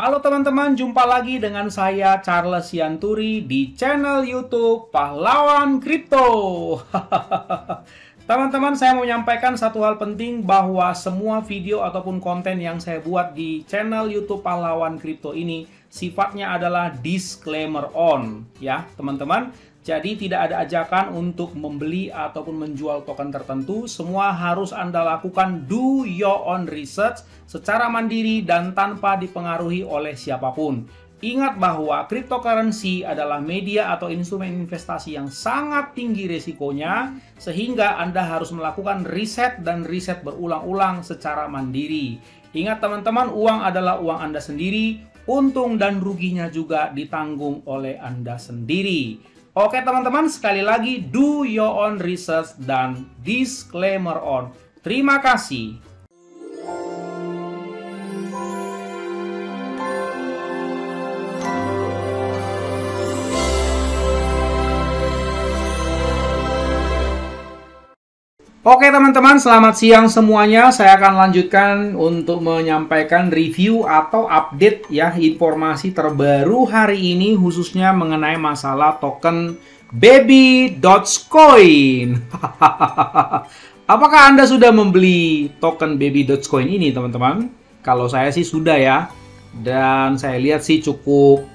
Halo teman-teman, jumpa lagi dengan saya Charles Sianturi di channel YouTube Pahlawan Kripto. Teman-teman, saya mau menyampaikan satu hal penting bahwa semua video ataupun konten yang saya buat di channel YouTube Pahlawan Kripto ini sifatnya adalah disclaimer on, ya teman-teman. Jadi tidak ada ajakan untuk membeli ataupun menjual token tertentu. Semua harus Anda lakukan do your own research secara mandiri dan tanpa dipengaruhi oleh siapapun. Ingat bahwa cryptocurrency adalah media atau instrumen investasi yang sangat tinggi risikonya, sehingga Anda harus melakukan riset dan riset berulang-ulang secara mandiri. Ingat teman-teman, uang adalah uang Anda sendiri, untung dan ruginya juga ditanggung oleh Anda sendiri. Oke teman-teman, sekali lagi do your own research dan disclaimer on. Terima kasih. Oke teman-teman, selamat siang semuanya. Saya akan lanjutkan untuk menyampaikan review atau update ya informasi terbaru hari ini, khususnya mengenai masalah token Baby Dogecoin. Apakah Anda sudah membeli token Baby Dogecoin ini teman-teman? Kalau saya sih sudah ya. Dan saya lihat sih cukup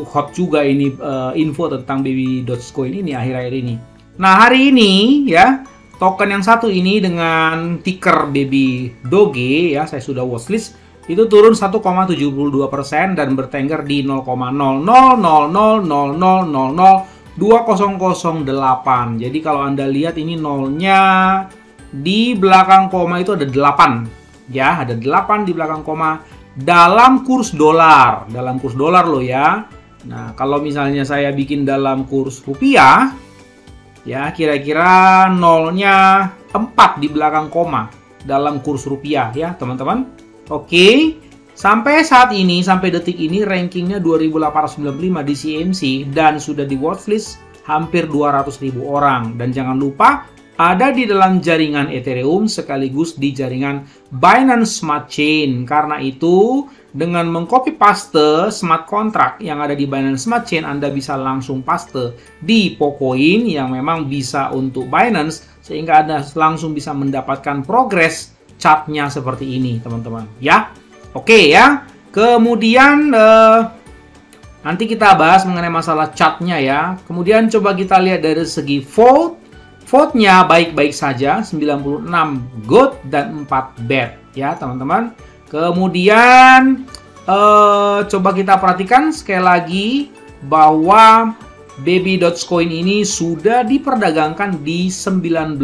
hot juga ini info tentang Baby Dogecoin ini akhir-akhir ini. Nah, hari ini ya, token yang satu ini dengan ticker Baby Doge ya, saya sudah watchlist, itu turun 1,72% dan bertengger di 0,000000002008. Jadi kalau Anda lihat ini nolnya di belakang koma itu ada 8. Ya, ada 8 di belakang koma dalam kurs dolar. Dalam kurs dolar loh ya. Nah, kalau misalnya saya bikin dalam kurs rupiah, ya, kira-kira nolnya 4 di belakang koma dalam kurs rupiah ya, teman-teman. Oke. Sampai saat ini, sampai detik ini rankingnya 2895 di CMC dan sudah di watchlist hampir 200.000 orang. Dan jangan lupa ada di dalam jaringan Ethereum sekaligus di jaringan Binance Smart Chain. Karena itu, dengan mengcopy paste smart contract yang ada di Binance Smart Chain, Anda bisa langsung paste di Pocoin yang memang bisa untuk Binance, sehingga Anda langsung bisa mendapatkan progress chartnya seperti ini, teman-teman. Ya, oke ya. Kemudian nanti kita bahas mengenai masalah chartnya ya. Kemudian coba kita lihat dari segi vote. Vote-nya baik-baik saja, 96 good dan 4 bad ya, teman-teman. Kemudian coba kita perhatikan sekali lagi bahwa Baby Dogecoin ini sudah diperdagangkan di 19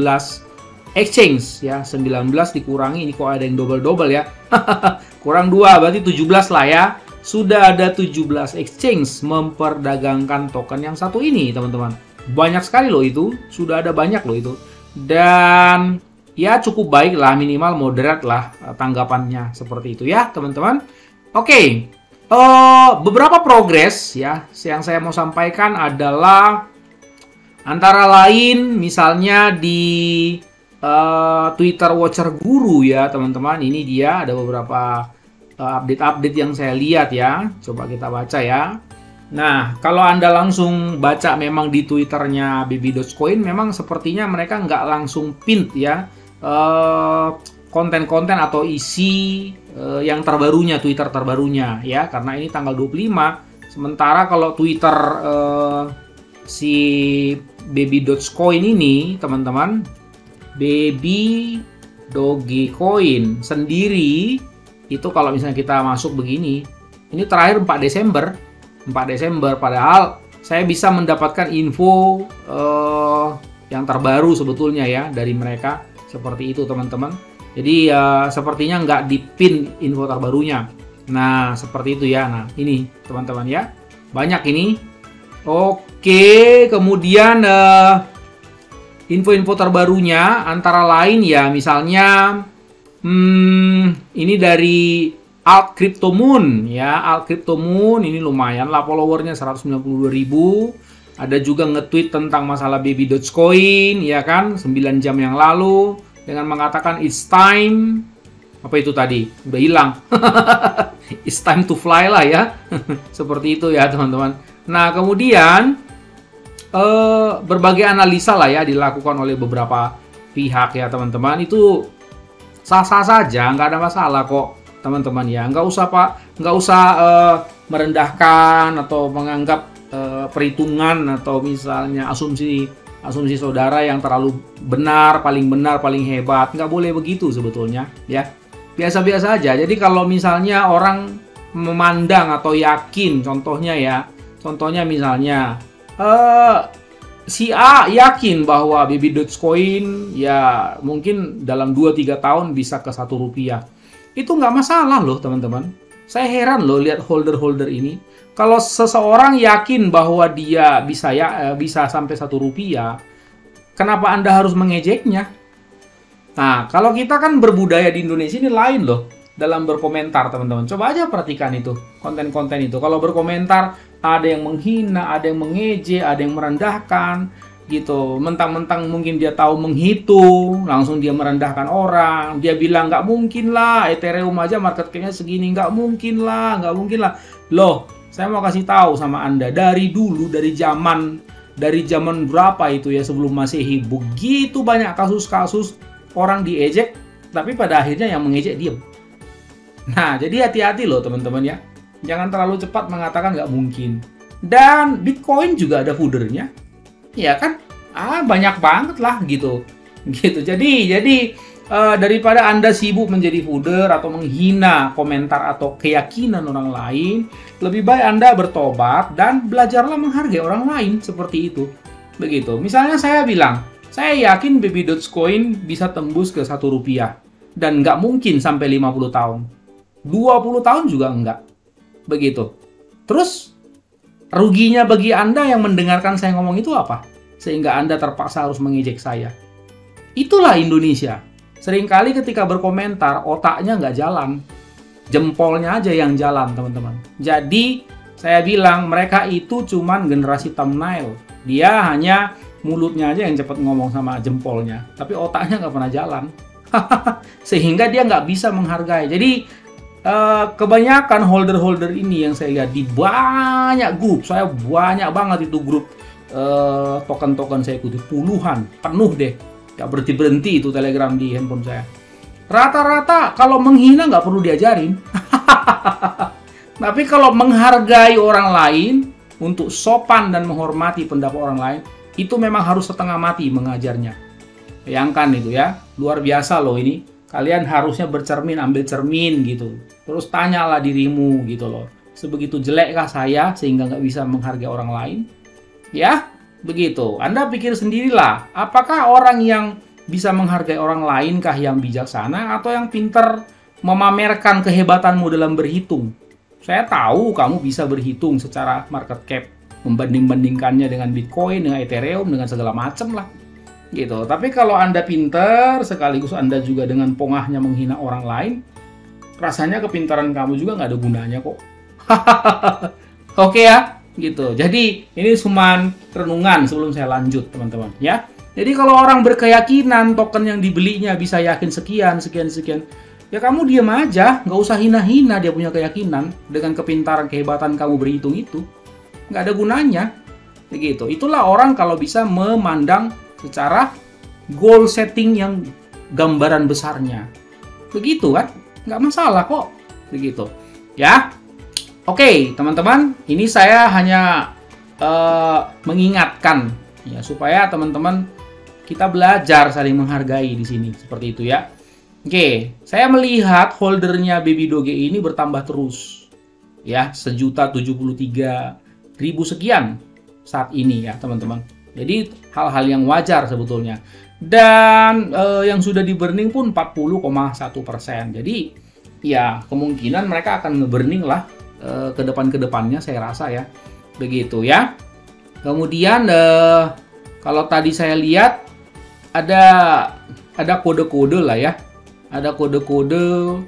exchange ya. 19 dikurangi, ini kok ada yang double-double ya. Kurang 2 berarti 17 lah ya. Sudah ada 17 exchange memperdagangkan token yang satu ini, teman-teman. Banyak sekali loh itu, sudah ada banyak loh itu. Dan ya cukup baik lah, minimal moderate lah tanggapannya seperti itu ya teman-teman. Oke, beberapa progres ya yang saya mau sampaikan adalah antara lain misalnya di Twitter Watcher Guru ya teman-teman. Ini dia ada beberapa update-update yang saya lihat ya. Coba kita baca ya. Nah, kalau Anda langsung baca memang di Twitternya Baby Dogecoin, memang sepertinya mereka nggak langsung pin ya konten-konten atau isi yang terbarunya, Twitter terbarunya ya, karena ini tanggal 25. Sementara kalau Twitter si Baby Dogecoin ini, teman-teman, Baby Dogecoin sendiri itu kalau misalnya kita masuk begini, ini terakhir 4 Desember, padahal saya bisa mendapatkan info yang terbaru sebetulnya ya dari mereka. Seperti itu teman-teman. Jadi sepertinya nggak dipin info terbarunya. Nah seperti itu ya. Nah ini teman-teman ya, banyak ini. Oke, kemudian info-info terbarunya antara lain ya, misalnya ini dari Alt Crypto Moon ya. Alt Crypto Moon ini lumayan lah followernya, 192.000. Ada juga nge-tweet tentang masalah Baby Dogecoin ya kan, 9 jam yang lalu dengan mengatakan it's time Apa itu tadi? Udah hilang. It's time to fly lah ya. Seperti itu ya teman-teman. Nah kemudian berbagai analisa lah ya dilakukan oleh beberapa pihak ya teman-teman. Itu sah-sah saja, nggak ada masalah kok teman-teman ya. Nggak usah merendahkan atau menganggap perhitungan atau misalnya asumsi saudara yang terlalu benar, paling hebat. Nggak boleh begitu sebetulnya ya. Biasa-biasa aja. Jadi kalau misalnya orang memandang atau yakin, contohnya misalnya si A yakin bahwa Baby Dogecoin ya mungkin dalam 2-3 tahun bisa ke Rp1. Itu nggak masalah loh teman-teman. Saya heran loh lihat holder-holder ini. Kalau seseorang yakin bahwa dia bisa sampai Rp1, kenapa Anda harus mengejeknya? Nah, kalau kita kan berbudaya di Indonesia ini lain loh dalam berkomentar teman-teman. Coba aja perhatikan itu, konten-konten itu. Kalau berkomentar ada yang menghina, ada yang mengejek, ada yang merendahkan gitu. Mentang-mentang mungkin dia tahu menghitung, langsung dia merendahkan orang. Dia bilang nggak mungkin lah, Ethereum aja market cap-nya segini, nggak mungkin lah. Loh, saya mau kasih tahu sama Anda, dari dulu, dari zaman berapa itu ya sebelum Masehi, begitu banyak kasus-kasus orang diejek, tapi pada akhirnya yang mengejek diam. Nah, jadi hati-hati loh teman-teman ya. Jangan terlalu cepat mengatakan nggak mungkin. Dan Bitcoin juga ada foodernya. Ya kan? Banyak banget lah gitu. Jadi daripada Anda sibuk menjadi fooder atau menghina komentar atau keyakinan orang lain, lebih baik Anda bertobat dan belajarlah menghargai orang lain seperti itu. Begitu. Misalnya saya bilang, saya yakin Baby Dogecoin bisa tembus ke Rp1 dan nggak mungkin sampai 50 tahun. 20 tahun juga enggak. Begitu. Terus ruginya bagi Anda yang mendengarkan saya ngomong itu apa? Sehingga Anda terpaksa harus mengejek saya. Itulah Indonesia. Seringkali ketika berkomentar otaknya nggak jalan. Jempolnya aja yang jalan teman-teman. Jadi saya bilang mereka itu cuman generasi thumbnail. Dia hanya mulutnya aja yang cepat ngomong sama jempolnya, tapi otaknya nggak pernah jalan. Sehingga dia nggak bisa menghargai. Jadi kebanyakan holder-holder ini yang saya lihat di banyak grup, saya banyak banget itu grup token-token saya ikuti, puluhan, penuh deh, nggak berhenti-berhenti itu Telegram di handphone saya. Rata-rata kalau menghina nggak perlu diajarin. Tapi kalau menghargai orang lain, untuk sopan dan menghormati pendapat orang lain, itu memang harus setengah mati mengajarnya. Bayangkan itu ya, luar biasa loh ini. Kalian harusnya bercermin, ambil cermin gitu. Terus tanyalah dirimu gitu loh. Sebegitu jelekkah saya sehingga nggak bisa menghargai orang lain? Ya, begitu. Anda pikir sendirilah, apakah orang yang bisa menghargai orang lain kah yang bijaksana atau yang pintar memamerkan kehebatanmu dalam berhitung? Saya tahu kamu bisa berhitung secara market cap, membanding-bandingkannya dengan Bitcoin, dengan Ethereum, dengan segala macam lah. Gitu. Tapi kalau Anda pintar, sekaligus Anda juga dengan pongahnya menghina orang lain, rasanya kepintaran kamu juga nggak ada gunanya kok. Oke ya, gitu. Jadi ini cuma renungan sebelum saya lanjut teman-teman ya. Jadi kalau orang berkeyakinan token yang dibelinya bisa yakin sekian, ya kamu diam aja, nggak usah hina-hina dia punya keyakinan dengan kepintaran, kehebatan kamu berhitung itu. Nggak ada gunanya. Begitu. Itulah orang kalau bisa memandang secara goal setting yang gambaran besarnya. Begitu kan? Nggak masalah kok. Begitu. Ya. Oke, teman-teman. Ini saya hanya mengingatkan ya supaya teman-teman kita belajar saling menghargai di sini. Seperti itu ya. Oke, saya melihat holdernya Baby Doge ini bertambah terus. Ya, 1.073.000 sekian saat ini ya, teman-teman. Jadi hal-hal yang wajar sebetulnya. Dan yang sudah di-burning pun 40,1%. Jadi ya kemungkinan mereka akan nge-burning lah ke depannya saya rasa ya. Begitu ya. Kemudian kalau tadi saya lihat ada kode-kode lah ya. Ada kode-kode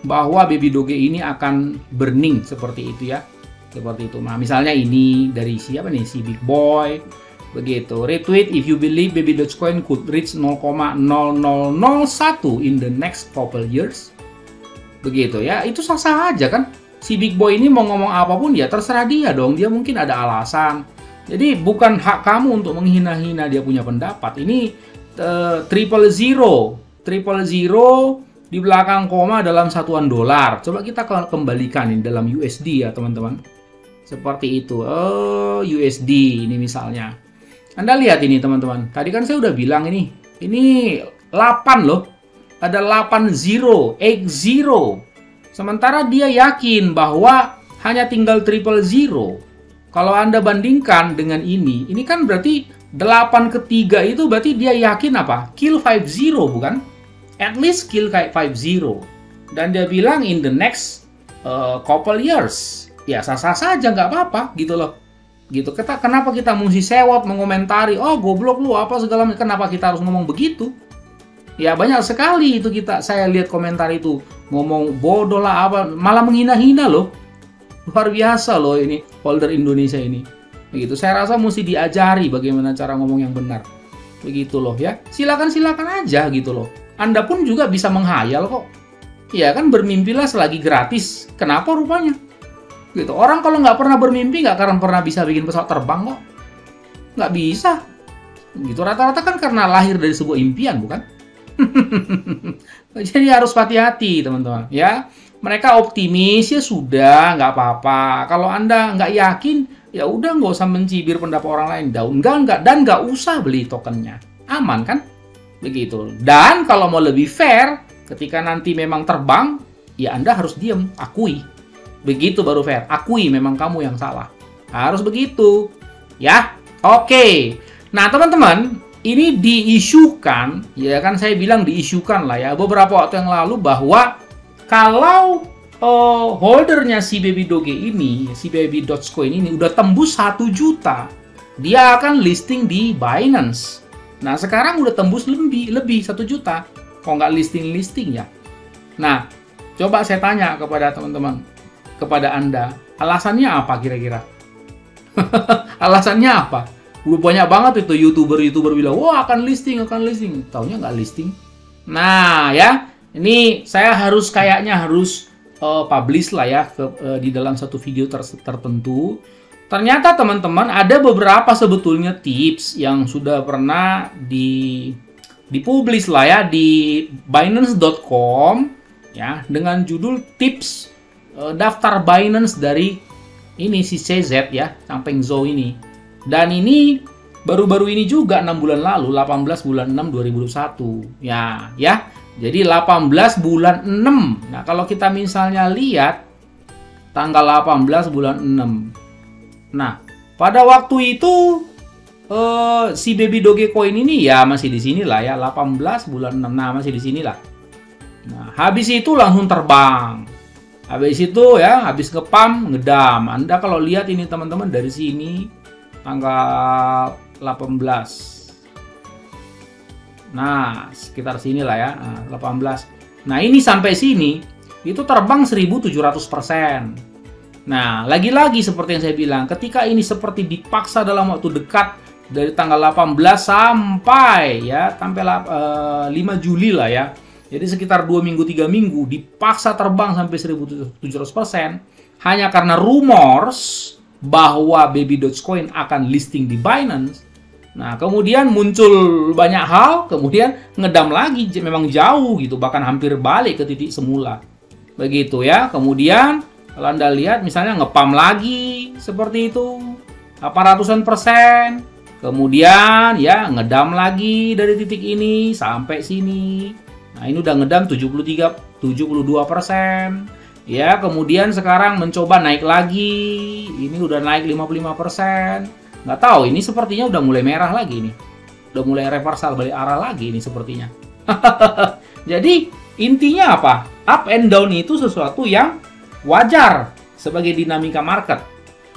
bahwa Baby Doge ini akan burning seperti itu ya. Seperti itu. Nah, misalnya ini dari siapa nih? Si Big Boy. Begitu. Retweet if you believe Baby Dogecoin could reach 0,0001 in the next couple years. Begitu ya. Itu sah-sah aja kan. Si Big Boy ini mau ngomong apapun ya terserah dia dong. Dia mungkin ada alasan. Jadi bukan hak kamu untuk menghina-hina dia punya pendapat. Ini triple zero di belakang koma dalam satuan dolar. Coba kita kembalikan ini dalam USD ya teman-teman. Seperti itu. USD ini misalnya. Anda lihat ini teman-teman. Tadi kan saya udah bilang ini 8 loh. Ada 80, 80. Sementara dia yakin bahwa hanya tinggal triple zero. Kalau Anda bandingkan dengan ini kan berarti 8 ketiga itu berarti dia yakin apa? Kill 50 bukan? At least kill 50. Dan dia bilang in the next couple years. Ya sah-sah saja nggak apa-apa gitu loh. Gitu. Kenapa kita mesti sewot mengomentari, oh goblok lu apa segala macam. Kenapa kita harus ngomong begitu? Ya banyak sekali itu saya lihat komentar itu ngomong bodoh lah apa, malah menghina-hina loh. Luar biasa loh ini holder Indonesia ini. Begitu. Saya rasa mesti diajari bagaimana cara ngomong yang benar. Begitu loh ya. Silakan aja gitu loh. Anda pun juga bisa menghayal kok. Ya kan bermimpilah selagi gratis. Kenapa rupanya? Gitu. Orang kalau nggak pernah bermimpi nggak akan pernah bisa bikin pesawat terbang kok. Nggak bisa. Gitu. Rata-rata kan karena lahir dari sebuah impian bukan? Jadi harus hati-hati teman-teman ya. Mereka optimis ya sudah nggak apa-apa. Kalau Anda nggak yakin ya udah nggak usah mencibir pendapat orang lain. Dan nggak usah beli tokennya. Aman kan? Begitu. Dan kalau mau lebih fair, ketika nanti memang terbang, ya Anda harus diam, akui. Begitu baru fair. Akui memang kamu yang salah. Harus begitu. Ya. Oke. Nah, teman-teman, ini diisukan, ya kan saya bilang diisukan lah ya beberapa waktu yang lalu bahwa kalau holdernya si Baby Doge ini, si Baby Dogecoin ini udah tembus 1 juta, dia akan listing di Binance. Nah sekarang udah tembus lebih 1 juta, kok nggak listing ya? Nah coba saya tanya kepada teman-teman, kepada Anda, alasannya apa kira-kira? Alasannya apa? Udah banyak banget itu YouTuber bilang, wah akan listing. Taunya nggak listing. Nah ya, ini saya kayaknya harus publish lah ya di dalam satu video tertentu. Ternyata teman-teman ada beberapa sebetulnya tips yang sudah pernah dipublish lah ya di Binance.com ya dengan judul tips daftar Binance dari ini si CZ ya, Changpeng Zhou ini. Dan ini baru-baru ini juga 6 bulan lalu, 18 bulan 6 2021. Ya. Jadi 18 bulan 6. Nah, kalau kita misalnya lihat tanggal 18 bulan 6. Nah, pada waktu itu si Baby Dogecoin ini ya masih di sini lah ya, 18 bulan 6. Nah, masih di sini lah. Nah, habis itu langsung terbang. Habis itu ya, habis ngepam, ngedam. Anda kalau lihat ini teman-teman dari sini tanggal 18. Nah, sekitar sini lah ya. Nah, 18. Nah, ini sampai sini itu terbang 1.700%. Nah, lagi-lagi seperti yang saya bilang, ketika ini seperti dipaksa dalam waktu dekat dari tanggal 18 sampai 5 Juli lah ya. Jadi sekitar 2 minggu 3 minggu dipaksa terbang sampai 1.700% hanya karena rumors bahwa Baby Dogecoin akan listing di Binance. Nah, kemudian muncul banyak hal, kemudian ngedam lagi, memang jauh gitu, bahkan hampir balik ke titik semula. Begitu ya. Kemudian kalau Anda lihat misalnya ngepam lagi seperti itu, 800%. Kemudian ya ngedam lagi dari titik ini sampai sini. Nah, ini udah ngedam 72%. Ya, kemudian sekarang mencoba naik lagi. Ini udah naik 55%. Nggak tahu, ini sepertinya udah mulai merah lagi nih. Udah mulai reversal balik arah lagi ini sepertinya. Jadi, intinya apa? Up and down itu sesuatu yang wajar sebagai dinamika market.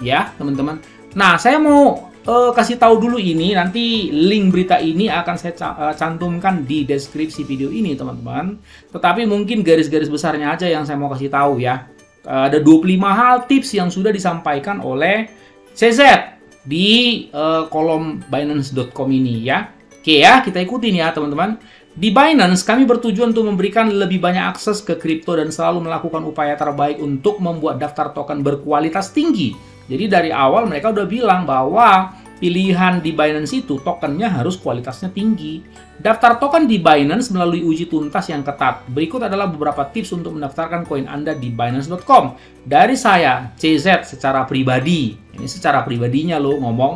Ya, teman-teman. Nah, saya mau kasih tahu dulu ini, nanti link berita ini akan saya cantumkan di deskripsi video ini teman-teman. Tetapi mungkin garis-garis besarnya aja yang saya mau kasih tahu ya. Ada 25 hal tips yang sudah disampaikan oleh CZ di kolom Binance.com ini ya. Oke ya, kita ikutin ya teman-teman. Di Binance, kami bertujuan untuk memberikan lebih banyak akses ke kripto dan selalu melakukan upaya terbaik untuk membuat daftar token berkualitas tinggi. Jadi dari awal mereka udah bilang bahwa pilihan di Binance itu tokennya harus kualitasnya tinggi. Daftar token di Binance melalui uji tuntas yang ketat. Berikut adalah beberapa tips untuk mendaftarkan koin Anda di Binance.com. Dari saya, CZ secara pribadi. Ini secara pribadinya loh ngomong.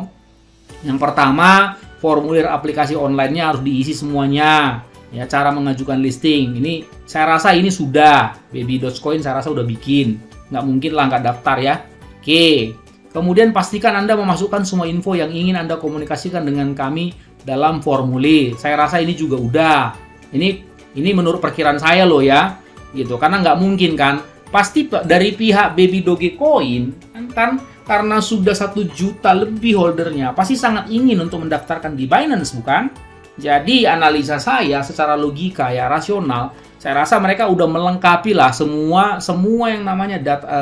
Yang pertama, formulir aplikasi online-nya harus diisi semuanya. Ya, cara mengajukan listing. Ini saya rasa ini sudah. Baby.coin saya rasa udah bikin. Nggak mungkin lah nggak daftar ya. Oke. Kemudian pastikan Anda memasukkan semua info yang ingin Anda komunikasikan dengan kami dalam formulir. Saya rasa ini juga udah. Ini menurut perkiraan saya loh ya. Gitu. Karena nggak mungkin kan. Pasti dari pihak Baby Dogecoin kan karena sudah 1 juta lebih holdernya, pasti sangat ingin untuk mendaftarkan di Binance, bukan? Jadi analisa saya secara logika ya rasional, saya rasa mereka udah melengkapi lah semua yang namanya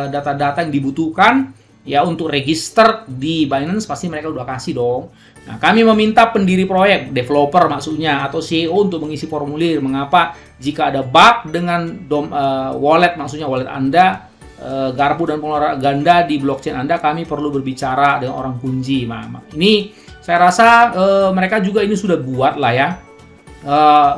data-data yang dibutuhkan ya untuk register di Binance, pasti mereka udah kasih dong. Nah, kami meminta pendiri proyek, developer maksudnya, atau CEO untuk mengisi formulir. Mengapa? Jika ada bug dengan wallet, maksudnya wallet Anda, garpu dan pengeluaran ganda di blockchain Anda, kami perlu berbicara dengan orang kunci. Ini saya rasa mereka juga ini sudah buat lah ya.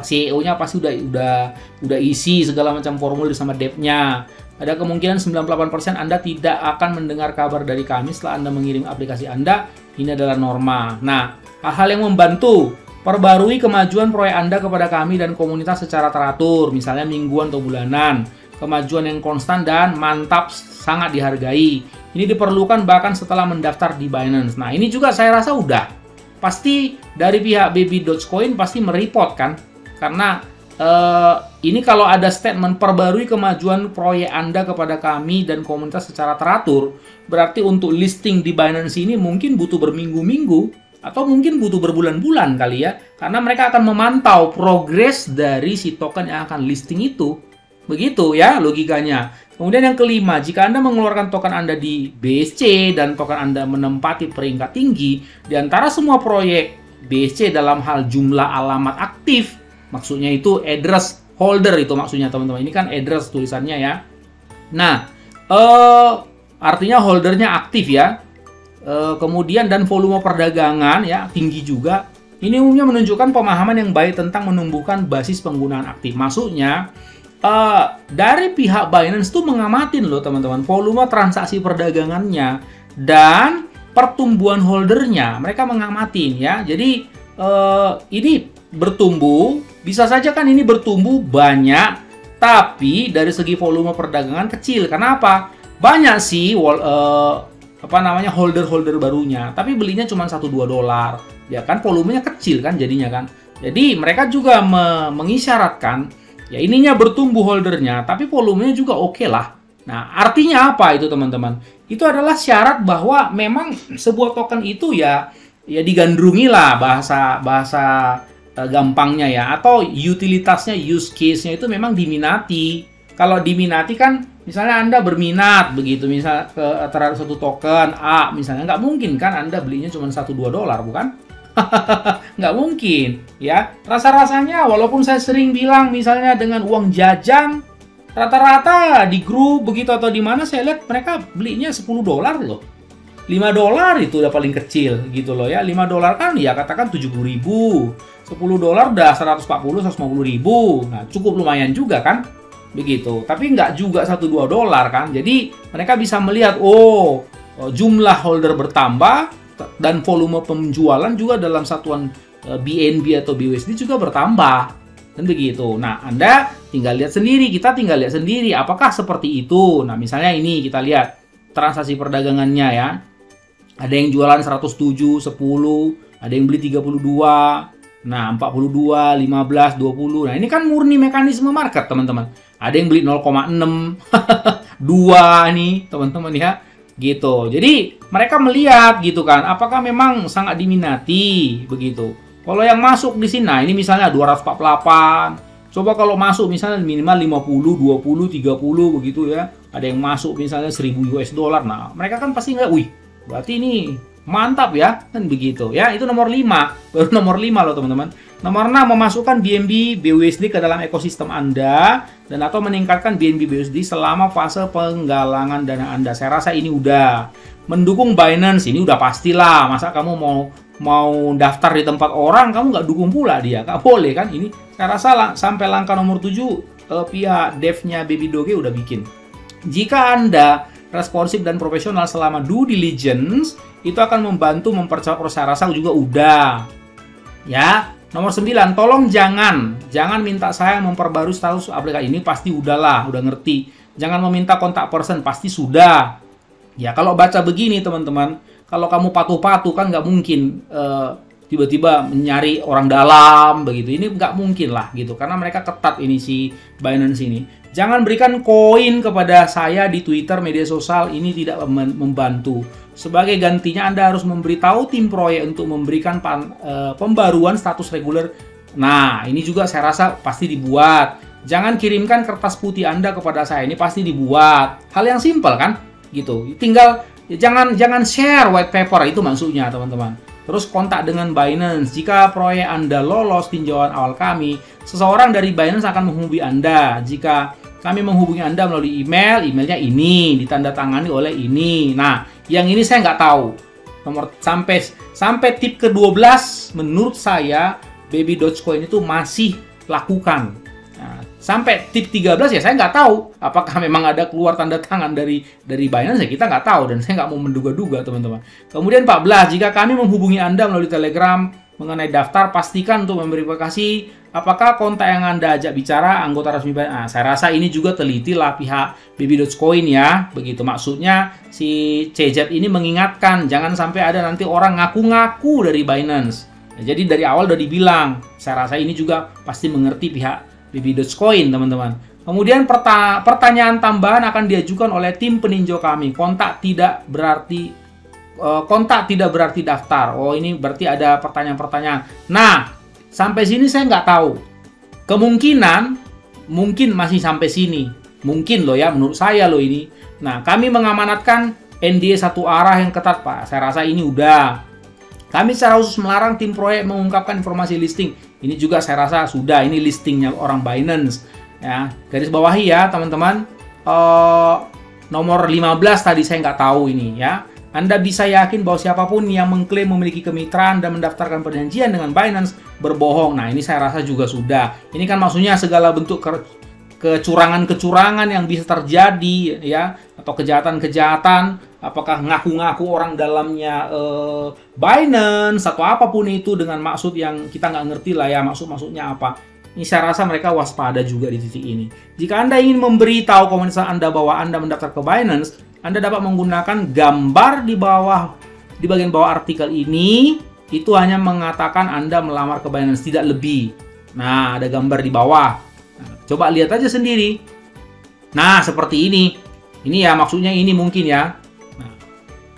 CEO-nya pasti udah isi segala macam formulir sama dev-nya. Ada kemungkinan 98% Anda tidak akan mendengar kabar dari kami setelah Anda mengirim aplikasi Anda. Ini adalah norma. Nah, hal-hal yang membantu, perbarui kemajuan proyek Anda kepada kami dan komunitas secara teratur, misalnya mingguan atau bulanan. Kemajuan yang konstan dan mantap sangat dihargai. Ini diperlukan bahkan setelah mendaftar di Binance. Nah, ini juga saya rasa udah. Pasti dari pihak Baby.coin pasti mereport kan. Karena ini kalau ada statement perbarui kemajuan proyek Anda kepada kami dan komunitas secara teratur, berarti untuk listing di Binance ini mungkin butuh berminggu-minggu atau mungkin butuh berbulan-bulan kali ya. Karena mereka akan memantau progres dari si token yang akan listing itu. Begitu ya logikanya. Kemudian yang kelima, jika Anda mengeluarkan token Anda di BSC dan token Anda menempati peringkat tinggi di antara semua proyek BSC dalam hal jumlah alamat aktif, maksudnya itu address holder itu maksudnya teman-teman. Ini kan address tulisannya ya. Nah, artinya holdernya aktif ya. Kemudian dan volume perdagangan ya tinggi juga. Ini umumnya menunjukkan pemahaman yang baik tentang menumbuhkan basis penggunaan aktif. Maksudnya dari pihak Binance tuh mengamatin loh teman-teman volume transaksi perdagangannya dan pertumbuhan holdernya, mereka mengamatin ya. Jadi ini bertumbuh, bisa saja kan ini bertumbuh banyak, tapi dari segi volume perdagangan kecil. Kenapa? Banyak sih holder barunya, tapi belinya cuma $1-2 ya kan, volumenya kecil kan jadinya kan. Jadi mereka juga mengisyaratkan ya ininya bertumbuh holdernya, tapi volumenya juga oke lah. Nah, artinya apa itu teman-teman? Itu adalah syarat bahwa memang sebuah token itu ya digandrungi lah bahasa gampangnya ya, atau utilitasnya, use case-nya itu memang diminati. Kalau diminati kan misalnya Anda berminat begitu, misal terhadap satu token A misalnya, nggak mungkin kan Anda belinya cuma $1-2 bukan? Nggak mungkin ya. Rasa-rasanya walaupun saya sering bilang misalnya dengan uang jajan, rata-rata di grup begitu atau di mana saya lihat mereka belinya $10 loh. $5 itu udah paling kecil gitu loh ya. $5 kan ya katakan 70.000. $10 udah 140-150.000. Nah, cukup lumayan juga kan? Begitu. Tapi nggak juga $1-2 kan. Jadi mereka bisa melihat jumlah holder bertambah dan volume penjualan juga dalam satuan BNB atau BUSD juga bertambah. Dan begitu. Nah, Anda tinggal lihat sendiri, kita tinggal lihat sendiri apakah seperti itu. Nah, misalnya ini kita lihat transaksi perdagangannya ya. Ada yang jualan 107, 10, ada yang beli 32, nah 42, 15, 20. Nah, ini kan murni mekanisme market, teman-teman. Ada yang beli 0,6, 2 nih, teman-teman ya. Gitu. Jadi mereka melihat gitu kan, apakah memang sangat diminati begitu. Kalau yang masuk di sini, nah ini misalnya 248. Coba kalau masuk misalnya minimal 50, 20, 30 begitu ya. Ada yang masuk misalnya $1.000. Nah, mereka kan pasti nggak, wih, berarti ini Mantap ya, kan begitu ya. Itu nomor 5. Baru nomor 5 loh teman-teman. Nomor 6, memasukkan BNB BUSD ke dalam ekosistem Anda dan atau meningkatkan BNB BUSD selama fase penggalangan dana Anda. Saya rasa ini udah. Mendukung Binance ini udah pastilah. Masa kamu mau daftar di tempat orang, kamu nggak dukung pula dia? Nggak boleh kan? Ini saya rasa sampai langkah nomor 7 pihak devnya Baby Doge udah bikin. Jika Anda responsif dan profesional selama due diligence, itu akan membantu mempercepat proses. Saya rasa juga udah. Ya. Nomor 9, tolong jangan minta saya memperbarui status aplikasi. Ini pasti udahlah, udah ngerti. Jangan meminta kontak person, pasti sudah. Ya, kalau baca begini teman-teman, kalau kamu patuh-patuh kan nggak mungkin tiba-tiba mencari orang dalam begitu. Ini nggak mungkin lah gitu, karena mereka ketat ini si Binance ini. Jangan berikan koin kepada saya di Twitter, media sosial, ini tidak membantu. Sebagai gantinya Anda harus memberitahu tim proyek untuk memberikan pembaruan status reguler. Nah, ini juga saya rasa pasti dibuat. Jangan kirimkan kertas putih Anda kepada saya, ini pasti dibuat. Hal yang simpel kan? Gitu. Tinggal jangan share white paper, itu maksudnya teman-teman. Terus kontak dengan Binance. Jika proyek Anda lolos tinjauan awal kami, seseorang dari Binance akan menghubungi Anda. Jika kami menghubungi Anda melalui email, emailnya ini, ditandatangani oleh ini. Nah, yang ini saya nggak tahu. Sampai tip ke-12, menurut saya, Baby Dogecoin itu masih lakukan. Nah, sampai tip 13 ya saya nggak tahu. Apakah memang ada keluar tanda tangan dari Binance, ya kita nggak tahu. Dan saya nggak mau menduga-duga, teman-teman. Kemudian 14, jika kami menghubungi Anda melalui Telegram mengenai daftar, pastikan untuk memverifikasi apakah kontak yang Anda ajak bicara anggota resmi Binance. Nah, saya rasa ini juga teliti lah pihak Baby Dogecoin ya. Begitu maksudnya si CZ ini mengingatkan jangan sampai ada nanti orang ngaku-ngaku dari Binance. Nah, jadi dari awal udah dibilang. Saya rasa ini juga pasti mengerti pihak Baby Dogecoin, teman-teman. Kemudian pertanyaan tambahan akan diajukan oleh tim peninjau kami. Kontak tidak berarti daftar. Oh, ini berarti ada pertanyaan-pertanyaan. Nah, sampai sini saya nggak tahu. Mungkin masih sampai sini. Mungkin loh ya, menurut saya loh ini. Nah, kami mengamanatkan NDA satu arah yang ketat, Pak. Saya rasa ini udah. Kami secara khusus melarang tim proyek mengungkapkan informasi listing. Ini juga saya rasa sudah. Ini listingnya orang Binance. Ya, garis bawahi ya, teman-teman. Nomor 15 tadi saya nggak tahu ini ya. Anda bisa yakin bahwa siapapun yang mengklaim memiliki kemitraan dan mendaftarkan perjanjian dengan Binance berbohong. Nah, ini saya rasa juga sudah. Ini kan maksudnya segala bentuk kecurangan-kecurangan yang bisa terjadi ya, atau kejahatan-kejahatan, apakah ngaku-ngaku orang dalamnya Binance atau apapun itu dengan maksud yang kita nggak ngerti lah ya, maksudnya apa. Ini saya rasa mereka waspada juga di titik ini. Jika Anda ingin memberitahu komunitas Anda bahwa Anda mendaftar ke Binance, Anda dapat menggunakan gambar di bagian bawah artikel ini. Itu hanya mengatakan Anda melamar ke Binance, tidak lebih. Nah, ada gambar di bawah. Nah, coba lihat aja sendiri. Nah, seperti ini. Ini ya maksudnya ini mungkin ya. Nah,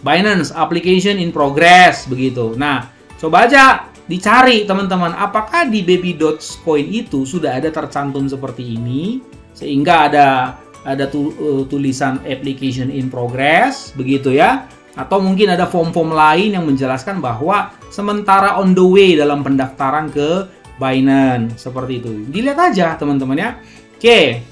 Binance application in progress begitu. Nah, coba aja dicari teman-teman, apakah di Baby Dogecoin itu sudah ada tercantum seperti ini sehingga ada tulisan application in progress begitu ya, atau mungkin ada form-form lain yang menjelaskan bahwa sementara on the way dalam pendaftaran ke Binance seperti itu. Dilihat aja teman-teman ya. Oke,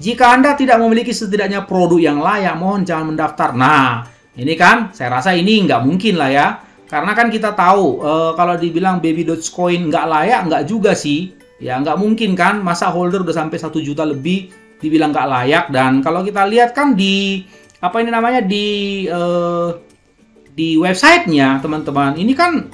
jika Anda tidak memiliki setidaknya produk yang layak, mohon jangan mendaftar. Nah, ini kan saya rasa ini nggak mungkin lah ya, karena kan kita tahu kalau dibilang Baby Dogecoin nggak layak, nggak juga sih ya, nggak mungkin kan, masa holder udah sampai 1 juta lebih dibilang nggak layak. Dan kalau kita lihat kan di apa ini namanya di websitenya teman-teman, ini kan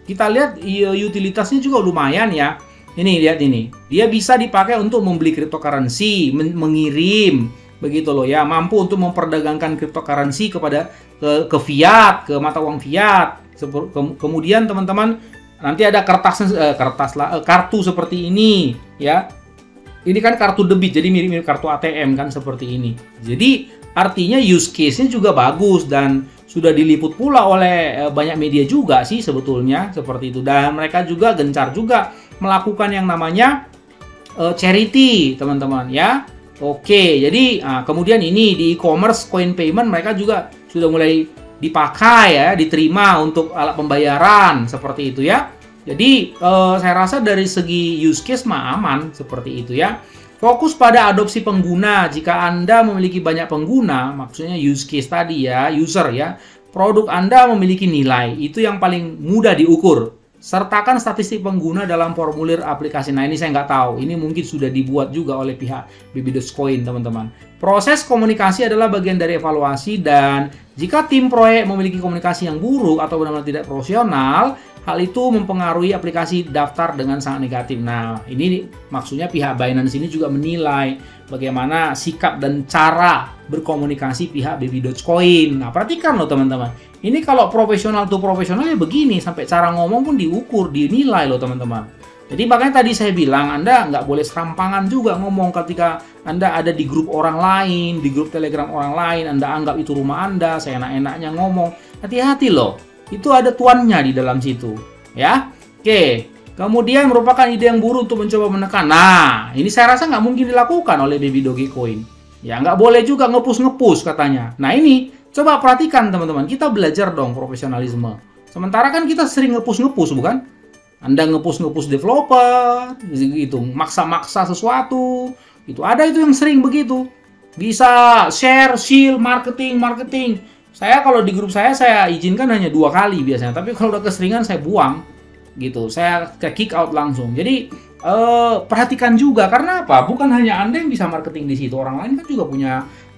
kita lihat utilitasnya juga lumayan ya. Ini lihat ini, dia bisa dipakai untuk membeli cryptocurrency, mengirim begitu loh ya, mampu untuk memperdagangkan cryptocurrency kepada ke fiat, ke mata uang fiat. Kemudian teman-teman nanti ada kartu seperti ini ya. Ini kan kartu debit, jadi mirip-mirip kartu ATM kan seperti ini. Jadi artinya use case-nya juga bagus dan sudah diliput pula oleh banyak media juga sih sebetulnya seperti itu. Dan mereka juga gencar juga melakukan yang namanya charity teman-teman ya. Oke, jadi kemudian ini di e-commerce coin payment mereka juga sudah mulai dipakai ya, diterima untuk alat pembayaran seperti itu ya. Jadi saya rasa dari segi use case mah aman seperti itu ya. Fokus pada adopsi pengguna. Jika Anda memiliki banyak pengguna, maksudnya use case tadi ya, user ya, produk Anda memiliki nilai. Itu yang paling mudah diukur. Sertakan statistik pengguna dalam formulir aplikasi. Nah, ini saya nggak tahu. Ini mungkin sudah dibuat juga oleh pihak Baby.Coin, teman-teman. Proses komunikasi adalah bagian dari evaluasi, dan jika tim proyek memiliki komunikasi yang buruk atau benar-benar tidak profesional, hal itu mempengaruhi aplikasi daftar dengan sangat negatif. Nah, ini maksudnya pihak Binance ini juga menilai bagaimana sikap dan cara berkomunikasi pihak Baby.Coin. Nah, perhatikan loh teman-teman. Ini kalau profesional tuh profesional ya begini, sampai cara ngomong pun diukur, dinilai loh teman-teman. Jadi makanya tadi saya bilang Anda nggak boleh serampangan juga ngomong ketika Anda ada di grup orang lain, di grup Telegram orang lain, Anda anggap itu rumah Anda, saya enak-enaknya ngomong. Hati-hati loh, itu ada tuannya di dalam situ. Ya, oke. Kemudian merupakan ide yang buruk untuk mencoba menekan. Nah, ini saya rasa nggak mungkin dilakukan oleh Baby.Coin. Ya, nggak boleh juga ngepus-ngepus katanya. Nah, ini coba perhatikan teman-teman, kita belajar dong profesionalisme. Sementara kan kita sering ngepus-ngepus, bukan? Anda ngepus-ngepus developer, gitu, maksa-maksa sesuatu. Itu ada itu yang sering begitu. Bisa share, seal, marketing. Saya kalau di grup saya izinkan hanya 2 kali biasanya. Tapi kalau udah keseringan saya buang. Gitu, saya kick out langsung. Jadi perhatikan juga, karena apa? Bukan hanya Anda yang bisa marketing di situ, orang lain kan juga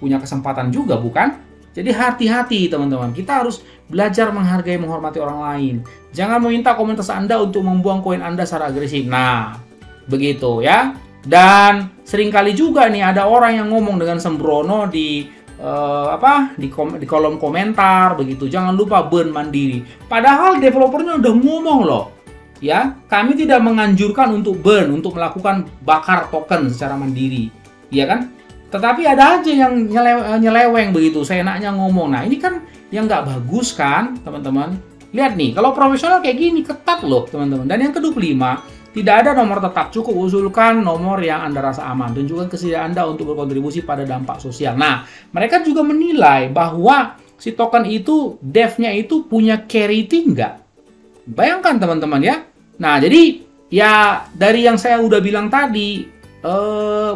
punya kesempatan juga, bukan? Jadi hati-hati teman-teman, kita harus belajar menghargai, menghormati orang lain. Jangan meminta komunitas Anda untuk membuang koin Anda secara agresif. Nah, begitu ya. Dan seringkali juga nih ada orang yang ngomong dengan sembrono di kolom komentar begitu. Jangan lupa burn mandiri. Padahal developernya udah ngomong loh. Ya, kami tidak menganjurkan untuk burn, untuk melakukan bakar token secara mandiri. Iya kan? Tetapi ada aja yang nyeleweng begitu, seenaknya ngomong. Nah, ini kan yang nggak bagus kan, teman-teman. Lihat nih, kalau profesional kayak gini, ketat loh, teman-teman. Dan yang ke-25, tidak ada nomor tetap, cukup usulkan nomor yang Anda rasa aman. Tunjukkan kesediaan Anda untuk berkontribusi pada dampak sosial. Nah, mereka juga menilai bahwa si token itu, dev-nya itu punya carry nggak? Bayangkan, teman-teman ya. Nah, jadi ya dari yang saya udah bilang tadi,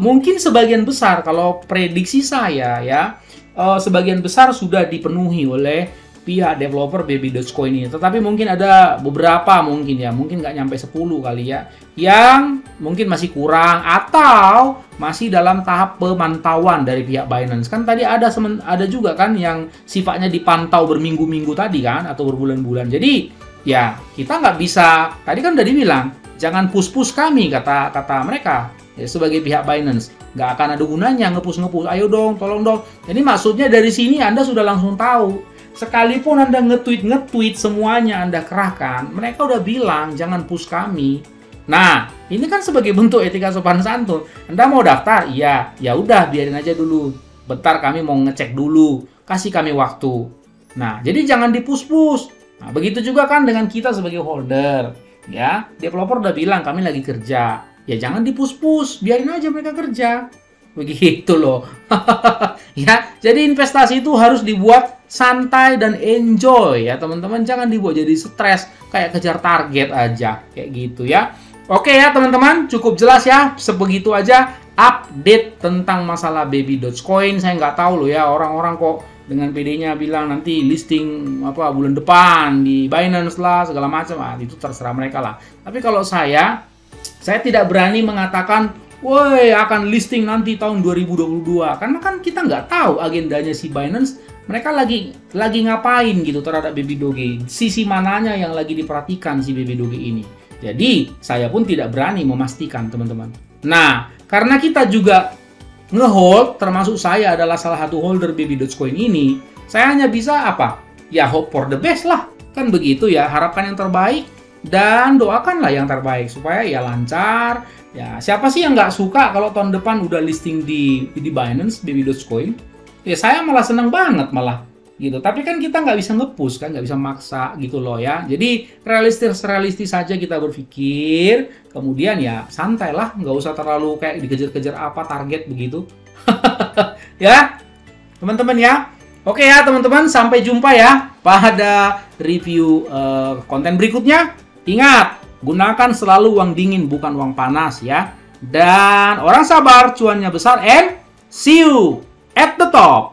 mungkin sebagian besar, kalau prediksi saya ya, sebagian besar sudah dipenuhi oleh pihak developer Baby.Coin ini. Tetapi mungkin ada beberapa mungkin nggak nyampe 10 kali ya, yang mungkin masih kurang atau masih dalam tahap pemantauan dari pihak Binance. Kan tadi ada juga kan yang sifatnya dipantau berminggu-minggu tadi kan, atau berbulan-bulan. Jadi ya kita nggak bisa, tadi kan udah dibilang jangan push-push kami, kata mereka. Ya, sebagai pihak Binance, nggak akan ada gunanya ngepus-ngepus. Ayo dong, tolong dong. Jadi maksudnya dari sini Anda sudah langsung tahu. Sekalipun Anda nge-tweet semuanya Anda kerahkan, mereka udah bilang jangan push kami. Nah, ini kan sebagai bentuk etika sopan santun. Anda mau daftar? Iya, ya udah biarin aja dulu. Bentar kami mau ngecek dulu. Kasih kami waktu. Nah, jadi jangan dipush-push. Nah, begitu juga kan dengan kita sebagai holder. Ya, developer udah bilang kami lagi kerja. Ya jangan dipush-push, biarin aja mereka kerja. Begitu loh. Ya, jadi investasi itu harus dibuat santai dan enjoy ya teman-teman. Jangan dibuat jadi stres kayak kejar target aja kayak gitu ya. Oke ya teman-teman, cukup jelas ya. Sebegitu aja update tentang masalah Baby.Coin. Saya nggak tahu loh ya, orang-orang kok dengan PD-nya bilang nanti listing bulan depan di Binance lah segala macam. Itu terserah mereka lah. Tapi kalau saya tidak berani mengatakan, woi akan listing nanti tahun 2022. Karena kan kita nggak tahu agendanya si Binance. Mereka lagi ngapain gitu terhadap Baby.Doge. Sisi mananya yang lagi diperhatikan si Baby.Doge ini. Jadi, saya pun tidak berani memastikan, teman-teman. Nah, karena kita juga nge-hold, termasuk saya adalah salah satu holder Baby.Coin ini, saya hanya bisa apa? Ya, hope for the best lah. Kan begitu ya, harapkan yang terbaik. Dan doakanlah yang terbaik supaya ya lancar. Ya siapa sih yang nggak suka kalau tahun depan udah listing di Binance Baby.Coin? Ya saya malah senang banget malah gitu. Tapi kan kita nggak bisa nge-push kan, nggak bisa maksa gitu loh ya. Jadi realistis saja kita berpikir. Kemudian ya santai lah, nggak usah terlalu kayak dikejar-kejar apa target begitu. Ya teman-teman ya. Oke ya teman-teman, sampai jumpa ya pada review konten berikutnya. Ingat, gunakan selalu uang dingin bukan uang panas ya. Dan orang sabar, cuannya besar, and see you at the top.